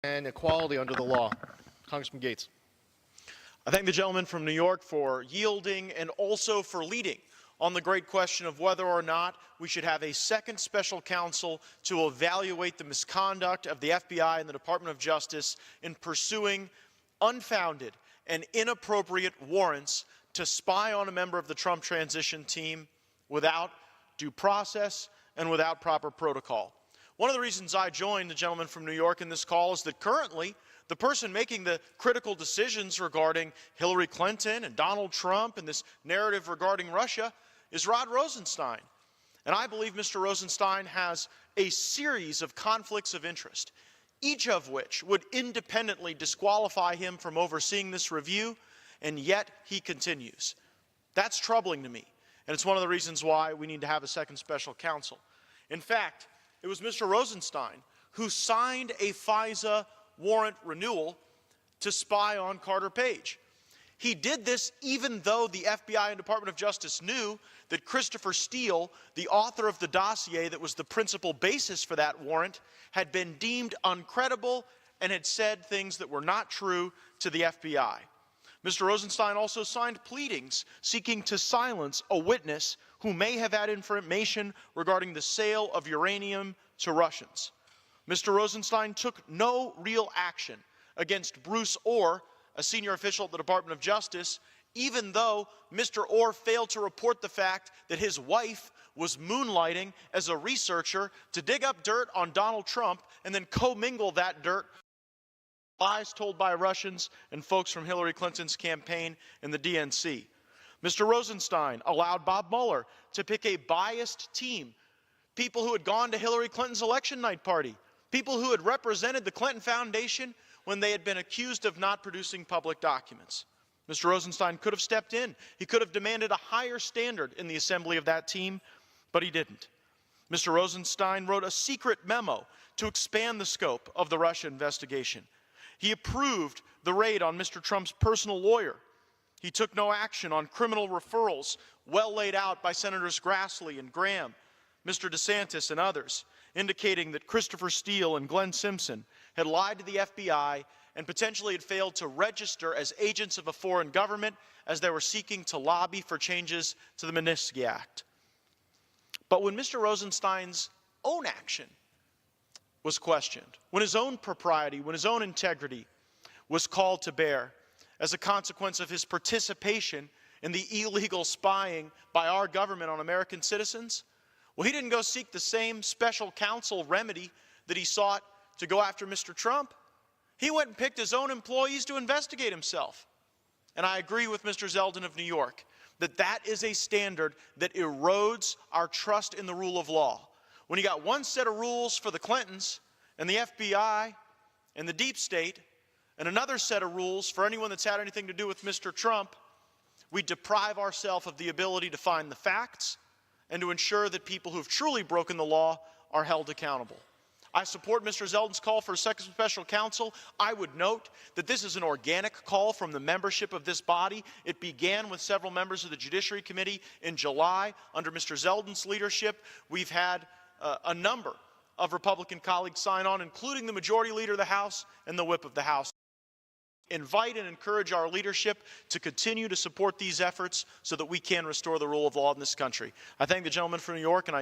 and equality under the law. Congressman Gaetz. I thank the gentleman from New York for yielding and also for leading on the great question of whether or not we should have a second special counsel to evaluate the misconduct of the FBI and the Department of Justice in pursuing unfounded and inappropriate warrants to spy on a member of the Trump transition team without due process and without proper protocol. One of the reasons I joined the gentleman from New York in this call is that currently the person making the critical decisions regarding Hillary Clinton and Donald Trump and this narrative regarding Russia is Rod Rosenstein. And I believe Mr. Rosenstein has a series of conflicts of interest, each of which would independently disqualify him from overseeing this review, and yet he continues. That's troubling to me, and it's one of the reasons why we need to have a second special counsel. In fact, it was Mr. Rosenstein who signed a FISA warrant renewal to spy on Carter Page. He did this even though the FBI and Department of Justice knew that Christopher Steele, the author of the dossier that was the principal basis for that warrant, had been deemed uncredible and had said things that were not true to the FBI. Mr. Rosenstein also signed pleadings seeking to silence a witness who may have had information regarding the sale of uranium to Russians. Mr. Rosenstein took no real action against Bruce Orr, a senior official at the Department of Justice, even though Mr. Orr failed to report the fact that his wife was moonlighting as a researcher to dig up dirt on Donald Trump and then commingle that dirt with lies told by Russians and folks from Hillary Clinton's campaign in the DNC. Mr. Rosenstein allowed Bob Mueller to pick a biased team, people who had gone to Hillary Clinton's election night party, people who had represented the Clinton Foundation when they had been accused of not producing public documents. Mr. Rosenstein could have stepped in. He could have demanded a higher standard in the assembly of that team, but he didn't. Mr. Rosenstein wrote a secret memo to expand the scope of the Russia investigation. He approved the raid on Mr. Trump's personal lawyer. He took no action on criminal referrals well laid out by Senators Grassley and Graham, Mr. DeSantis and others, indicating that Christopher Steele and Glenn Simpson had lied to the FBI and potentially had failed to register as agents of a foreign government as they were seeking to lobby for changes to the Magnitsky Act. But when Mr. Rosenstein's own action was questioned, when his own propriety, when his own integrity was called to bear as a consequence of his participation in the illegal spying by our government on American citizens, well, he didn't go seek the same special counsel remedy that he sought to go after Mr. Trump. He went and picked his own employees to investigate himself. And I agree with Mr. Zeldin of New York that that is a standard that erodes our trust in the rule of law. When you got one set of rules for the Clintons and the FBI and the deep state and another set of rules for anyone that's had anything to do with Mr. Trump, we deprive ourselves of the ability to find the facts and to ensure that people who've truly broken the law are held accountable. I support Mr. Zeldin's call for a second special counsel. I would note that this is an organic call from the membership of this body. It began with several members of the Judiciary Committee in July. Under Mr. Zeldin's leadership, we've had a number of Republican colleagues sign on, including the Majority Leader of the House and the Whip of the House. Invite and encourage our leadership to continue to support these efforts so that we can restore the rule of law in this country. I thank the gentleman from New York, and I